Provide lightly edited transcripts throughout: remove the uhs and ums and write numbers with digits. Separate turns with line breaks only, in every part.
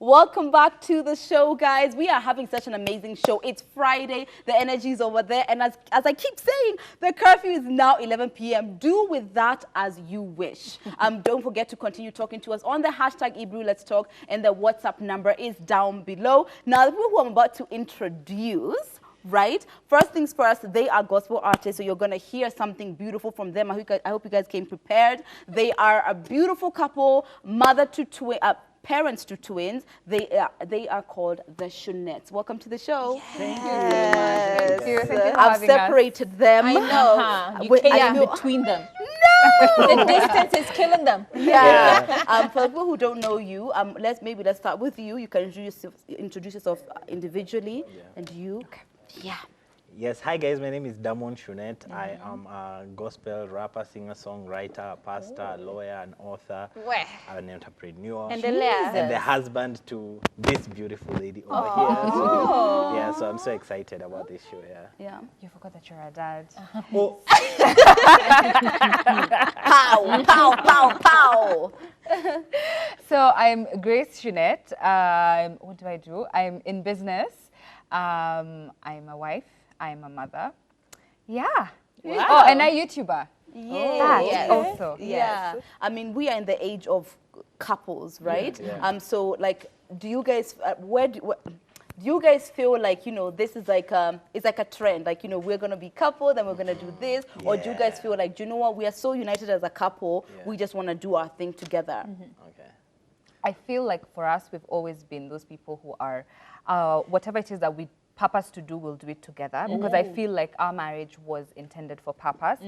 Welcome back to the show, guys. We are having such an amazing show. It's Friday. The energy is over there. And as I keep saying, the curfew is now 11 p.m. Do with that as you wish. Don't forget to continue talking to us on the hashtag Ebru Let's Talk. And the WhatsApp number is down below. Now, the people who I'm about to introduce, right? First things first, they are gospel artists, so you're going to hear something beautiful from them. I hope you guys came prepared. They are a beautiful couple, parents to twins. They are called the Shunnets. Welcome to the show.
Yes.
Thank you.
Yes.
Thank you.
Thank you
I've separated them.
I know. You came in between them.
No!
The distance is killing them.
Yeah. For people who don't know you, let's start with you. You can introduce yourself individually, and you. Okay. Yeah.
Yes, hi guys, my name is Damon Shunet. I am a gospel rapper, singer, songwriter, pastor, lawyer, an author, an entrepreneur,
and
the husband to this beautiful lady over here. So, so I'm so excited about this show.
Yeah.
You forgot that you're a dad.
Oh.
Pow, pow, pow, pow.
So I'm Grace Shunet. What do I do? I'm in business. I'm a wife. I'm a mother. Yeah.
Wow.
Oh, and I'm a YouTuber.
Yes.
Also.
Yeah. I mean, we are in the age of couples, right?
Yeah.
So, like, do you guys, do you guys feel like, this is like, it's like a trend, like, we're going to be couple, then we're going to do this, or do you guys feel like, do you know what, we are so united as a couple, we just want to do our thing together?
Okay.
I feel like for us, we've always been those people who are, whatever it is that we purpose to do, we'll do it together, because I feel like our marriage was intended for purpose,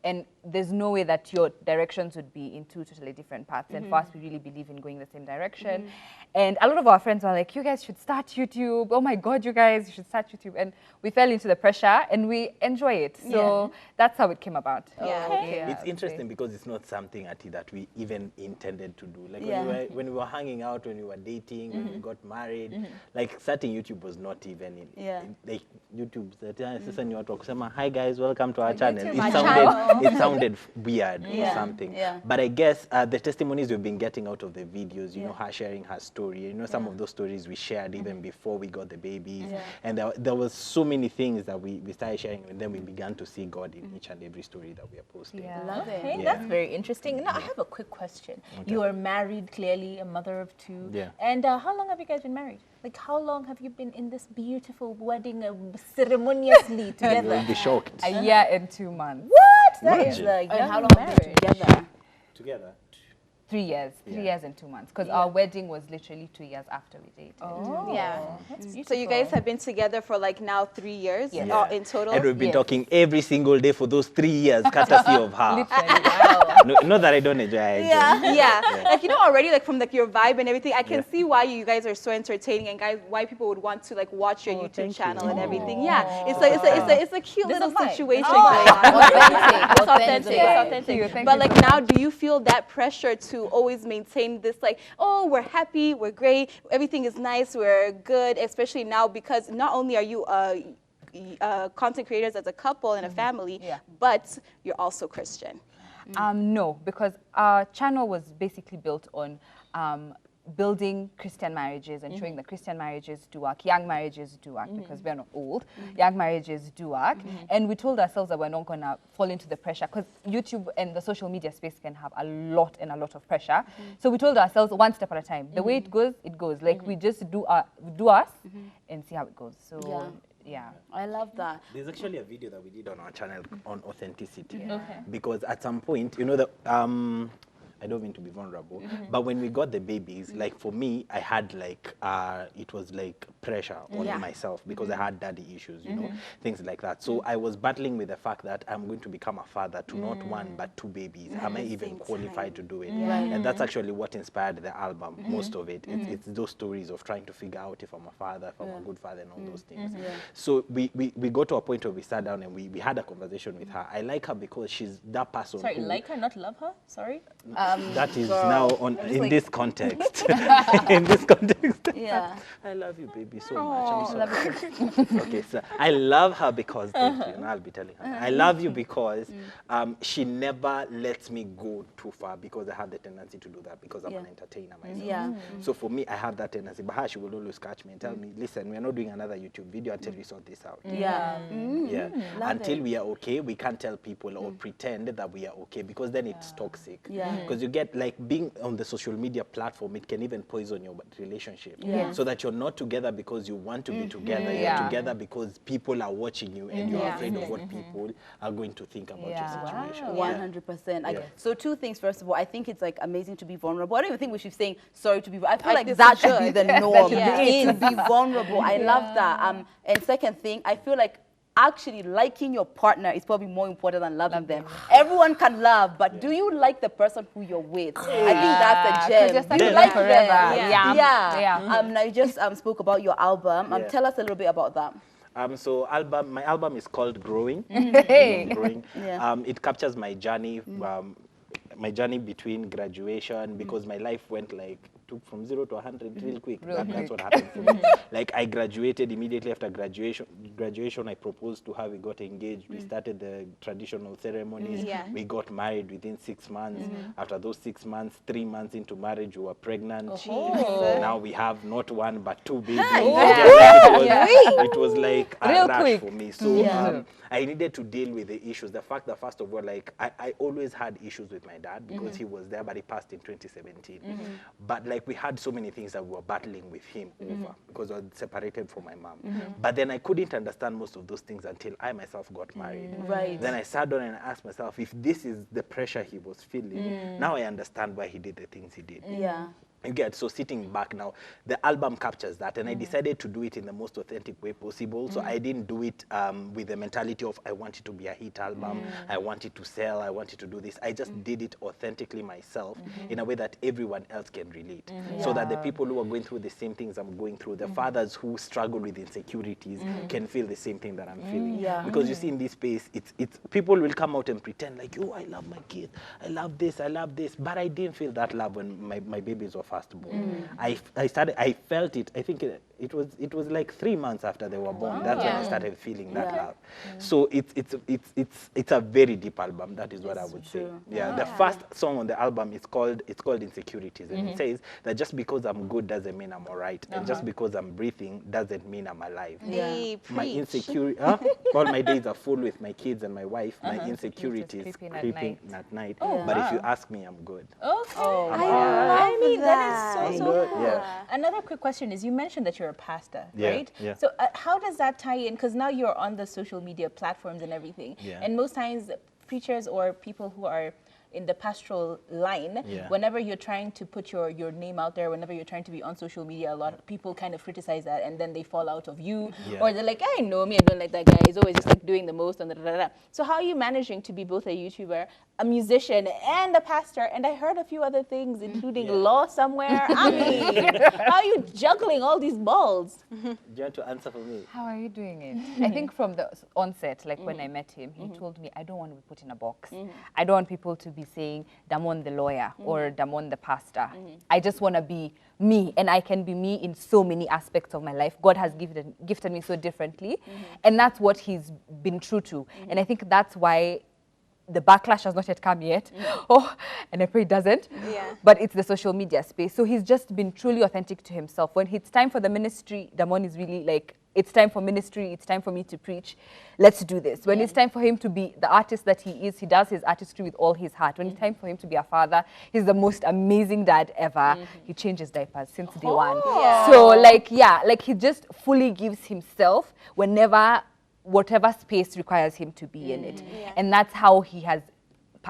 and there's no way that your directions would be in two totally different paths. And for us, we really believe in going the same direction. And a lot of our friends are like, you guys should start YouTube. Oh my God, you guys should start YouTube. And we fell into the pressure and we enjoy it. So that's how it came about.
It's interesting because it's not something that we even intended to do. Like when we were hanging out, when we were dating, when we got married, like starting YouTube was not even in. Like YouTube, hi guys, welcome to our channel. It sounded weird or something. But I guess the testimonies we've been getting out of the videos, you know, her sharing her story, some of those stories we shared even before we got the babies. And there was so many things that we started sharing, and then we began to see God in each and every story that we are posting.
Love it.
Okay, that's very interesting. Now, I have a quick question. Okay. You are married, clearly, a mother of two. And how long have you guys been married? Like, how long have you been in this beautiful wedding ceremoniously together?
You'll be shocked.
A year and 2 months.
What? That is the
And how long marriage?
Together?
3 years. 3 years and 2 months. Because our wedding was literally 2 years after we dated.
So you guys have been together for like now 3 years in total?
And we've been talking every single day for those 3 years, courtesy of her.
Literally,
Not that I don't enjoy it.
Like, already like from like your vibe and everything, I can see why you guys are so entertaining and guys, why people would want to like watch your YouTube channel and everything. It's a cute little situation going on. It's authentic. But like now, do you feel that pressure to always maintain this like, oh, we're happy, we're great, everything is nice, we're good, especially now because not only are you content creators as a couple and a family, but you're also Christian?
No, because our channel was basically built on building Christian marriages and showing that Christian marriages do work, young marriages do work, because we're not old, young marriages do work. And we told ourselves that we're not going to fall into the pressure, because YouTube and the social media space can have a lot of pressure. So we told ourselves one step at a time. The way it goes, it goes. Like we just do us and see how it goes. So yeah,
I love that.
There's actually a video that we did on our channel on authenticity, because at some point, the I don't mean to be vulnerable, but when we got the babies, like for me, I had like, it was like pressure on myself because I had daddy issues, things like that. So I was battling with the fact that I'm going to become a father to not one, but two babies. Am I even qualified to do it? And that's actually what inspired the album, most of it. It's those stories of trying to figure out if I'm a father, if I'm a good father and all those things. So we got to a point where we sat down and we had a conversation with her. I like her because she's that person.
Sorry, like her, not love her? Sorry?
That is now in this context. In this context.
Yeah.
I love you, baby, so much. I'm so okay, so I love her because thank you, and I'll be telling her. I love you because she never lets me go too far because I have the tendency to do that because I'm an entertainer myself.
Yeah.
So for me, I have that tendency. But her, she will always catch me and tell me, listen, we're not doing another YouTube video until we sort this out.
Yeah.
Yeah. Until we are okay, we can't tell people or pretend that we are okay because then it's toxic.
Yeah.
Because you get like being on the social media platform, it can even poison your relationship.
Yeah.
So that you're not together because you want to be together. You're together because people are watching you and you're afraid of what people are going to think about your situation.
100%. So two things. First of all, I think it's like amazing to be vulnerable. I don't even think we should be saying sorry to be. I feel like that should be the norm. To be vulnerable. I love that. And second thing, I feel like actually liking your partner is probably more important than loving them. Everyone can love, but do you like the person who you're with? I think that's a gem. Do you like them? Now you just spoke about your album. Tell us a little bit about that.
So my album is called Growing. Growing. It captures my journey, between graduation because my life went took from 0 to 100 real quick. That's what happened for me. Like I graduated immediately after graduation. I proposed to her. We got engaged. We started the traditional ceremonies. We got married within 6 months. After those 6 months, 3 months into marriage, we were pregnant. Now we have not one but 2 babies. It was like a rush for me. So I needed to deal with the issues. The fact that first of all, I always had issues with my dad because he was there, but he passed in 2017. But we had so many things that we were battling with him over because I was separated from my mom. But then I couldn't understand most of those things until I myself got married. Then I sat down and asked myself, if this is the pressure he was feeling, now I understand why he did the things he did. You get, so sitting back now, the album captures that, and I decided to do it in the most authentic way possible. So I didn't do it with the mentality of I want it to be a hit album, I want it to sell, I want it to do this. I just did it authentically myself in a way that everyone else can relate. So that the people who are going through the same things I'm going through, the fathers who struggle with insecurities can feel the same thing that I'm feeling. Because you see in this space, it's people will come out and pretend like, oh, I love my kids, I love this, but I didn't feel that love when my babies were firstborn. I felt it. I think it was like 3 months after they were born. That's when I started feeling that love. So it's a very deep album. That is what I would say. The first song on the album is called Insecurities, and it says that just because I'm good doesn't mean I'm alright, and just because I'm breathing doesn't mean I'm alive. My insecurity, all my days are full with my kids and my wife. My insecurities creeping at night. But if you ask me, I'm good.
I mean, that is so cool. Another quick question is, you mentioned that you're a pastor, right? So how does that tie in? Because now you're on the social media platforms and everything. And most times preachers or people who are in the pastoral line, whenever you're trying to put your name out there, whenever you're trying to be on social media, a lot of people kind of criticize that, and then they fall out of you, or they're like, I know me, I don't like that guy, he's always just doing the most, and So how are you managing to be both a YouTuber, a musician, and a pastor? And I heard a few other things, including law somewhere. I mean, how are you juggling all these balls?
Do you want to answer for me?
How are you doing it? I think from the onset, when I met him, he told me, I don't want to be put in a box. I don't want people to be saying Damon the lawyer or Damon the pastor. I just want to be me, and I can be me in so many aspects of my life. God has gifted me so differently, and that's what he's been true to. And I think that's why the backlash has not yet come yet. And I pray it doesn't. But it's the social media space. So he's just been truly authentic to himself. When it's time for the ministry, Damon is really like, it's time for ministry, it's time for me to preach, let's do this. When it's time for him to be the artist that he is, he does his artistry with all his heart. When it's time for him to be a father, he's the most amazing dad ever. He changes diapers since day one. So he just fully gives himself whatever space requires him to be in it. And that's how he has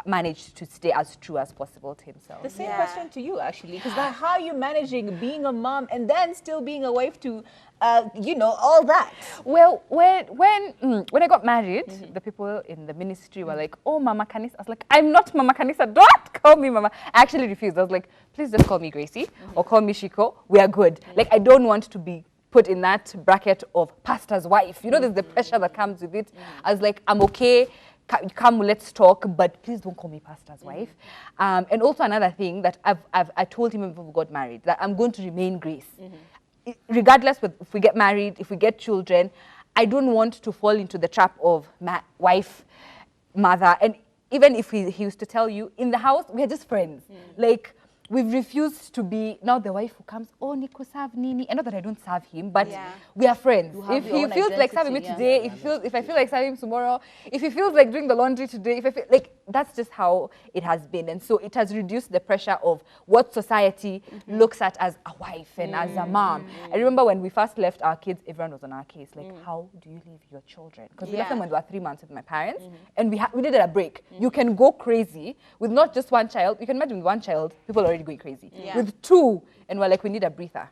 managed to stay as true as possible to himself.
The same question to you, actually, because how are you managing being a mom and then still being a wife to, all that?
Well, when I got married, the people in the ministry were like, oh, Mama Kanisa. I was like, I'm not Mama Kanisa. Don't call me Mama. I actually refused. I was like, please just call me Gracie or call me Shiko. We are good. I don't want to be put in that bracket of pastor's wife. There's the pressure that comes with it. I was like, I'm okay come, let's talk, but please don't call me pastor's wife. And also another thing that I told him before we got married, that I'm going to remain Grace. Regardless if we get married, if we get children, I don't want to fall into the trap of wife, mother. And even if he used to tell you, in the house, we're just friends. Like, we've refused to be now the wife who comes, oh, Nico, serve Nini. I know that I don't serve him, but we are friends. If he feels like serving me today, if I feel like serving him tomorrow, if he feels like doing the laundry today, if I feel like, that's just how it has been. And so it has reduced the pressure of what society looks at as a wife and as a mom. I remember when we first left our kids, everyone was on our case. Like, how do you leave your children? Because we left them when they were 3 months with my parents, and we needed a break. You can go crazy with not just one child. You can imagine with one child, people are already going crazy. With 2, and we're like, we need a breather.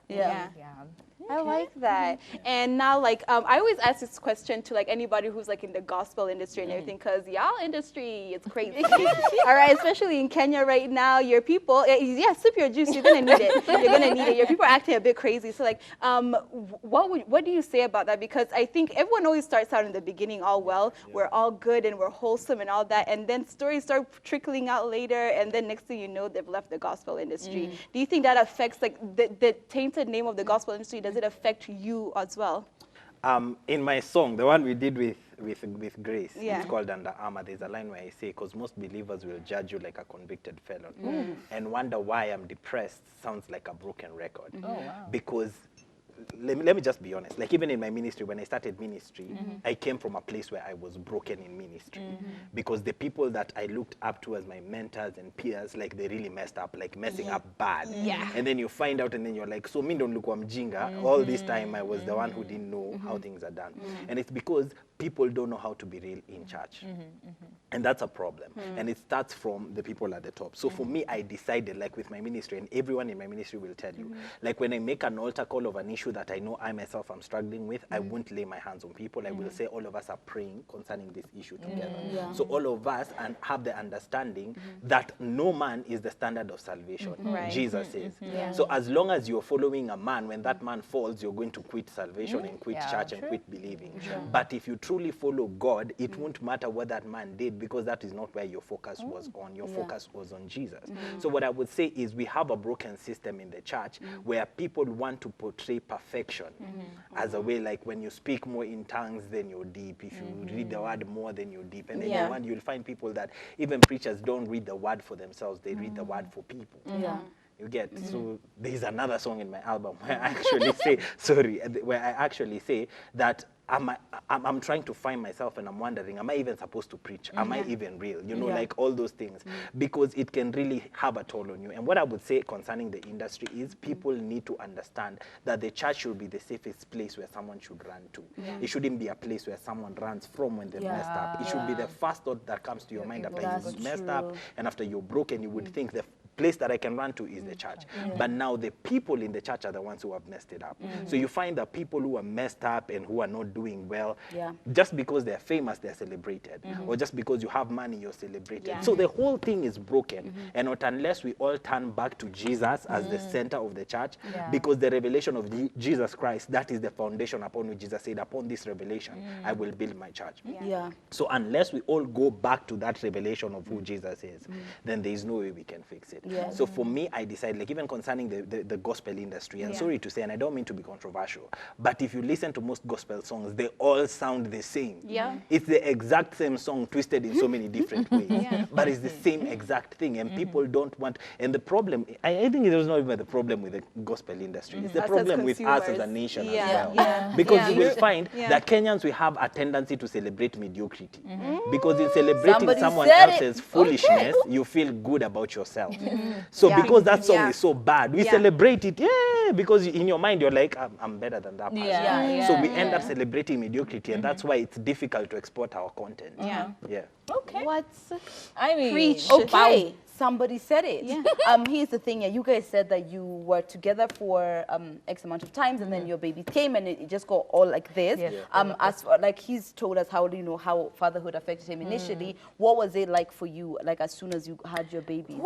I like that. And now, like, I always ask this question to like anybody who's like in the gospel industry and everything, because y'all industry is crazy. All right, especially in Kenya right now, your people, sip your juice. You're gonna need it. You're gonna need it. Your people are acting a bit crazy. So, like, what do you say about that? Because I think everyone always starts out in the beginning all well. We're all good and we're wholesome and all that, and then stories start trickling out later, and then next thing you know, they've left the gospel industry. Do you think that affects like the tainted name of the gospel industry? Does it affect you as well?
In my song, the one we did with Grace, it's called Under Armour, there's a line where I say, because most believers will judge you like a convicted felon and wonder why I'm depressed sounds like a broken record. Because let me just be honest, like even in my ministry, when I started ministry, I came from a place where I was broken in ministry because the people that I looked up to as my mentors and peers, like they really messed up, like messing up bad. And then you find out and then you're like, so me don't look mjinga. All this time I was the one who didn't know how things are done. And it's because people don't know how to be real in church. And that's a problem. And it starts from the people at the top. So for me, I decided, like with my ministry, and everyone in my ministry will tell you, like when I make an altar call of an issue that I know I myself am struggling with, I won't lay my hands on people. I will say all of us are praying concerning this issue together. So all of us have the understanding that no man is the standard of salvation. Jesus is. So as long as you're following a man, when that man falls, you're going to quit salvation and quit church and quit believing. But if you truly follow God, it won't matter what that man did, because that is not where your focus was on. Your focus was on Jesus. So what I would say is we have a broken system in the church where people want to portray perfection as a way, like when you speak more in tongues, then you're deep. If you read the word more, then you're deep. And then you'll find people that even preachers don't read the word for themselves. They read the word for people. You get, so there's another song in my album where I actually say, where I actually say that I'm trying to find myself and I'm wondering, am I even supposed to preach? Am I even real? You know, like all those things, because it can really have a toll on you. And what I would say concerning the industry is people need to understand that the church should be the safest place where someone should run to. It shouldn't be a place where someone runs from when they're messed up. It should be the first thought that comes to your mind after you've messed up and after you're broken. You would think the place that I can run to is the church. But now the people in the church are the ones who have messed it up. So you find that people who are messed up and who are not doing well, just because they're famous, they're celebrated. Or just because you have money, you're celebrated. So the whole thing is broken. And not unless we all turn back to Jesus as the center of the church, because the revelation of Jesus Christ, that is the foundation upon which Jesus said, upon this revelation, I will build my church. So unless we all go back to that revelation of who Jesus is, then there is no way we can fix it. So for me, I decided, like even concerning the gospel industry, and sorry to say, and I don't mean to be controversial, but if you listen to most gospel songs, they all sound the same. It's the exact same song twisted in so many different ways, but it's the same exact thing, and people don't want, and the problem, I think it was not even the problem with the gospel industry, it's the problem with us as a nation as well. Because you will find that Kenyans, we have a tendency to celebrate mediocrity. Because in celebrating someone else's foolishness, you feel good about yourself. So because that song is so bad, we celebrate it, because in your mind you're like, I'm better than that person. So we end up celebrating mediocrity, and that's why it's difficult to export our content.
Okay.
What?
I mean,
Preach.
Okay. Somebody said it. Here's the thing. You guys said that you were together for X amount of times, and then your baby came, and it just got all like this. As for, like he's told us how how fatherhood affected him initially. What was it like for you? Like as soon as you had your baby?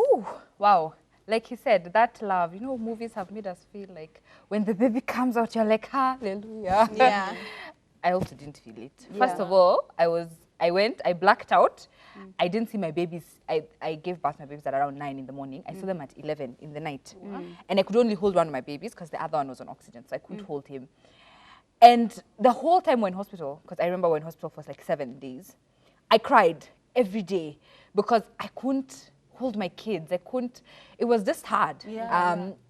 Wow. Like he said, that love, you know, movies have made us feel like when the baby comes out, you're like, hallelujah. I also didn't feel it. First of all, I was I went, I blacked out. I didn't see my babies. I gave birth to my babies at around 9 in the morning. I saw them at 11 in the night. And I could only hold one of my babies because the other one was on oxygen, so I couldn't hold him. And the whole time we're in hospital, because I remember we're in hospital for like 7 days, I cried every day because I couldn't hold my kids. I couldn't, it was just hard.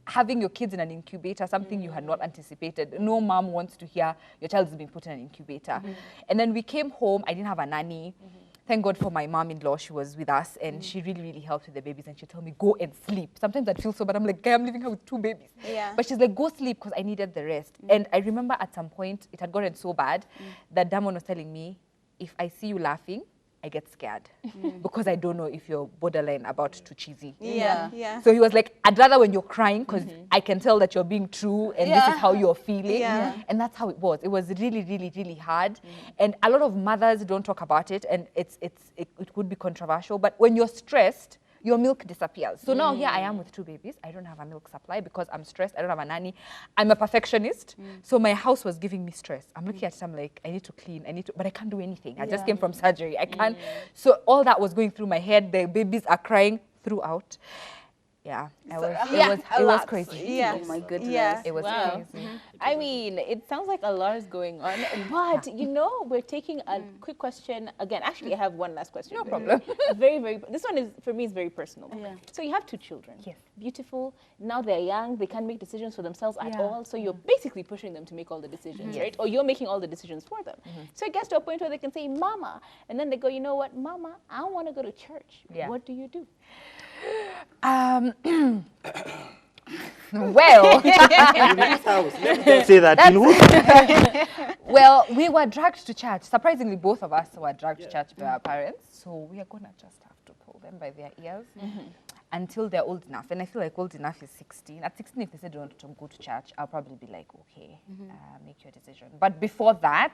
Having your kids in an incubator, something you had not anticipated. No mom wants to hear your child is being put in an incubator. And then we came home, I didn't have a nanny. Thank God for my mom-in-law, she was with us and she really, really helped with the babies and she'd tell me, go and sleep. Sometimes I'd feel so bad, I'm like, I'm leaving her with 2 babies. But she's like, go sleep because I needed the rest. And I remember at some point, it had gotten so bad that Damon was telling me, if I see you laughing, I get scared because I don't know if you're borderline about too cheesy. So he was like, I'd rather when you're crying because I can tell that you're being true and this is how you're feeling. And that's how it was. It was really, really, really hard. And a lot of mothers don't talk about it and it could be controversial. But when you're stressed, your milk disappears. So now here I am with 2 babies. I don't have a milk supply because I'm stressed. I don't have a nanny. I'm a perfectionist. So my house was giving me stress. I'm looking at it, I'm like, I need to clean, but I can't do anything. I just came from surgery. I can't. So all that was going through my head. The babies are crying throughout. Yeah, it was crazy.
Oh my goodness.
It was crazy.
I mean, it sounds like a lot is going on, but you know, we're taking a quick question again. Actually, I have one last question.
No problem.
Very, very. This one is for me is very personal. So you have 2 children.
Yes.
Beautiful. Now they're young. They can't make decisions for themselves at all. So you're basically pushing them to make all the decisions, right? Or you're making all the decisions for them. So it gets to a point where they can say, "Mama," and then they go, "You know what, Mama? I want to go to church." What do you do?
Well,
say that.
Well, we were dragged to church. Surprisingly, both of us were dragged to church by our parents. So we are gonna just have to pull them by their ears until they're old enough. And I feel like old enough is 16. At 16, if they said they want to go to church, I'll probably be like, okay, make your decision. But before that,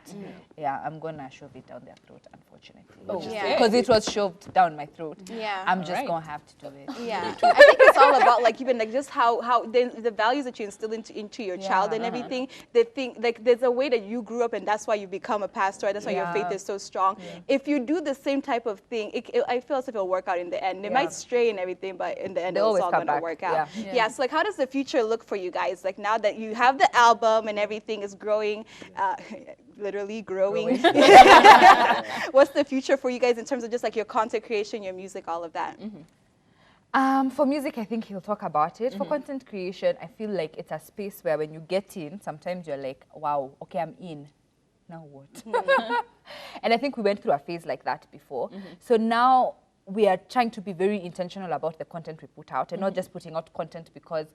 I'm gonna shove it down their throat, unfortunately. Because it was shoved down my throat. I'm just gonna have to do it.
I think it's all about like even like just how the values that you instill into your child and everything. They think like there's a way that you grew up and that's why you become a pastor. That's why your faith is so strong. If you do the same type of thing, I feel as if it'll work out in the end. It might stray and everything, but in the end, it's all going to work out. So like, how does the future look for you guys? Like now that you have the album and everything is growing, literally growing. What's the future for you guys in terms of just like your content creation, your music, all of that?
For music, I think he'll talk about it. For content creation, I feel like it's a space where when you get in, sometimes you're like, wow, okay, I'm in. Now what? And I think we went through a phase like that before. So now we are trying to be very intentional about the content we put out and not just putting out content because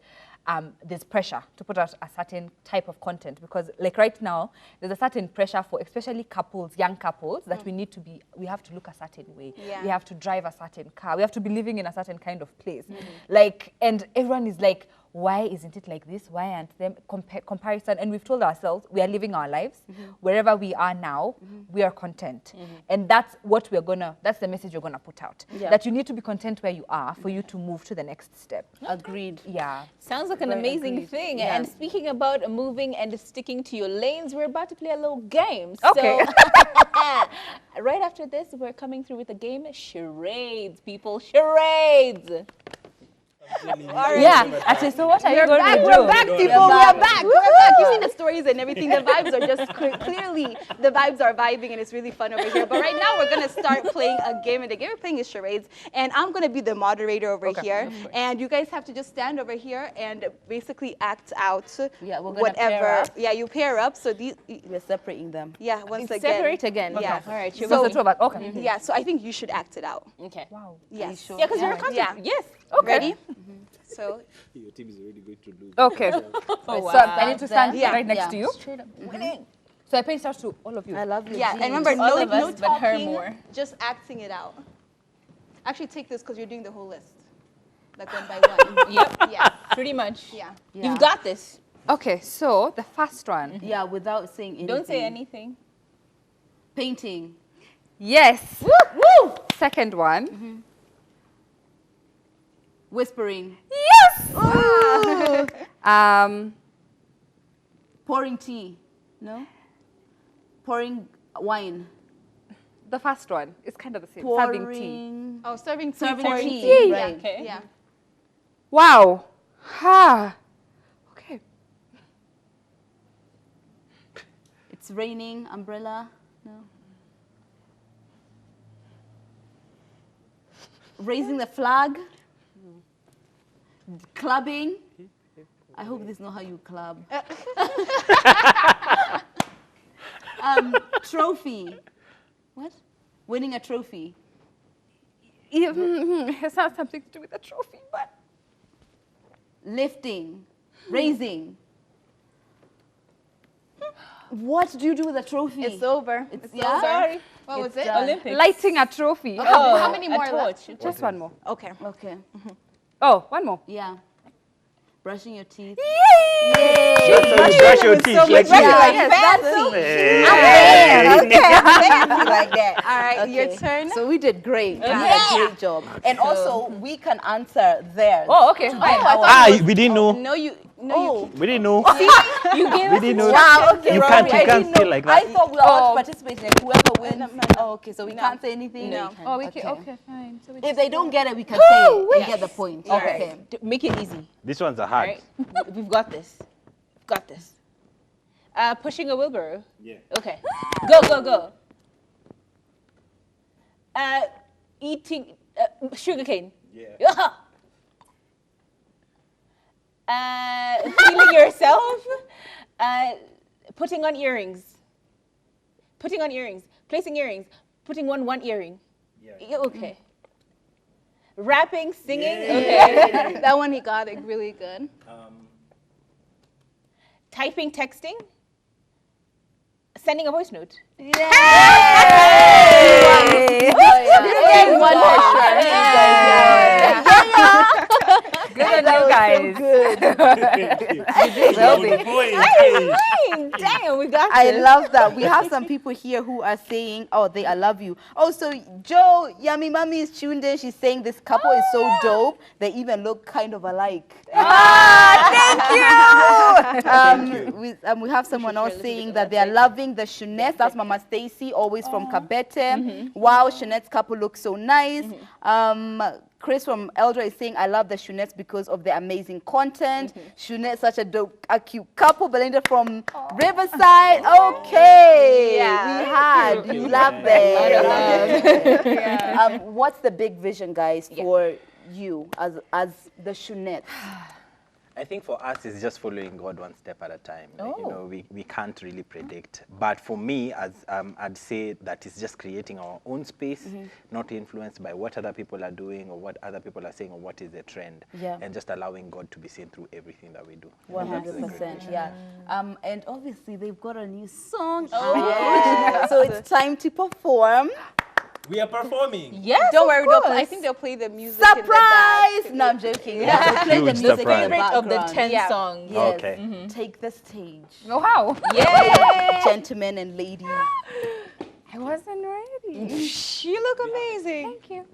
there's pressure to put out a certain type of content, because like right now, there's a certain pressure for especially couples, young couples, that we have to look a certain way. We have to drive a certain car. We have to be living in a certain kind of place. Like, and everyone is like, why isn't it like this? Why aren't them? Comparison. And we've told ourselves we are living our lives. Wherever we are now, we are content. And that's what that's the message you're going to put out. That you need to be content where you are for you to move to the next step.
Agreed.
Sounds like an amazing thing. And speaking about moving and sticking to your lanes, we're about to play a little game.
Okay.
So, right after this, we're coming through with a game, charades, people, charades.
Actually, so what are you going to do?
We're back, people. We're back. You see the stories and everything. The vibes are just clearly the vibes are vibing, and it's really fun over here. But right now, we're gonna start playing a game, and the game we're playing is charades. And I'm gonna be the moderator over here, and you guys have to just stand over here and basically act out whatever. Pair up. You pair up. So
we're separating them.
Once again.
Separate again.
Yeah.
All right.
So the 2 of us. Okay. Yeah. So I think you should act it out.
Okay.
Wow. Yes.
Yeah, because you're a content. Yes.
Okay. Ready? So
your team is already going to lose.
Okay. So I need to stand right next to you.
Straight up winning.
So I point out to all of you.
I love you.
Yeah, and remember,
all
no
of us, but her
talking,
more.
just acting it out. Actually, take this because you're doing the whole list, like one by one.
Yeah. Pretty much.
Yeah.
You've got this.
Okay, so the first one.
Yeah, without saying anything.
Don't say anything.
Painting.
Yes.
Woo!
Second one.
Whispering.
Yes.
Pouring tea. No. Pouring wine.
The first one. It's kind of the same. Serving tea.
Pouring.
Oh, serving tea.
Serving
pouring
tea.
Yeah.
Right.
Okay.
Yeah.
Wow. Ha. Okay.
It's raining. Umbrella. No. Raising the flag. Clubbing. I hope this is not how you club. Trophy. What? Winning a trophy.
It's not something to do with the trophy, but
Lifting. Raising. What do you do with a trophy?
It's over.
It's
over.
Sorry.
What was
It's
it?
done.
Olympics.
lighting a trophy.
How many more
a
left?
torch.
Just one more.
Okay.
Okay.
Oh, one more.
Yeah. Brushing your teeth.
That's how you brush your teeth. Like
Like that.
All right,
Okay.
your turn.
So we did great. We did a great job. And also, we can answer theirs.
Oh, okay.
we didn't know.
No, you.
We didn't know.
You gave
We
us
didn't know.
Wow, okay,
You
Robbie,
can't
I didn't
say
know.
like that.
I thought we were all participating. And whoever wins. Oh, okay. So we can't say anything.
No.
Oh, okay, fine. So we
If they don't get it, we can say it and get the point.
All
Okay.
right. Make it easy.
This one's a
All
hard.
right. We've got this. We've got this. Pushing a wheelbarrow.
Yeah.
Okay. Go. Eating sugarcane.
Yeah.
Feeling yourself. Putting on earrings. Placing earrings. Putting on one earring. Yeah. Okay. Rapping, singing. Okay.
That one he got it really good.
Typing, texting. Sending a voice note.
Good on you guys.
Good.
Damn, we got
I
this.
love that. We have some people here who are saying, oh, I love you. Also, Joe, Yummy Mommy is tuned in. She's saying this couple is so dope. They even look kind of alike. Thank you. We have someone else saying that they are loving the Shunnets. That's Mama Stacy, always from Kabete. Wow, Shunnets couple looks so nice. Chris from Eldra is saying, I love the Shunnets because of their amazing content. Shunnets, such a dope, a cute couple. Belinda from Riverside. Okay. You love them. What's the big vision, guys, for you as the Shunnets?
I think for us, it's just following God one step at a time. Like, you know, we can't really predict. But for me, as I'd say that it's just creating our own space, not influenced by what other people are doing or what other people are saying or what is the trend. And just allowing God to be seen through everything that we do.
100%, yeah. And obviously, they've got a new song. So it's time to perform.
We are performing.
Yes,
Don't worry,
of
I
course.
think they'll play the music.
Surprise! No, I'm joking. Yeah, they'll play the
Huge
music
surprise.
in the
Of the
background.
10 songs.
Yes.
Okay.
Take the stage.
Oh, wow.
Yeah.
Gentlemen and ladies.
I wasn't ready.
You look amazing.
Thank you.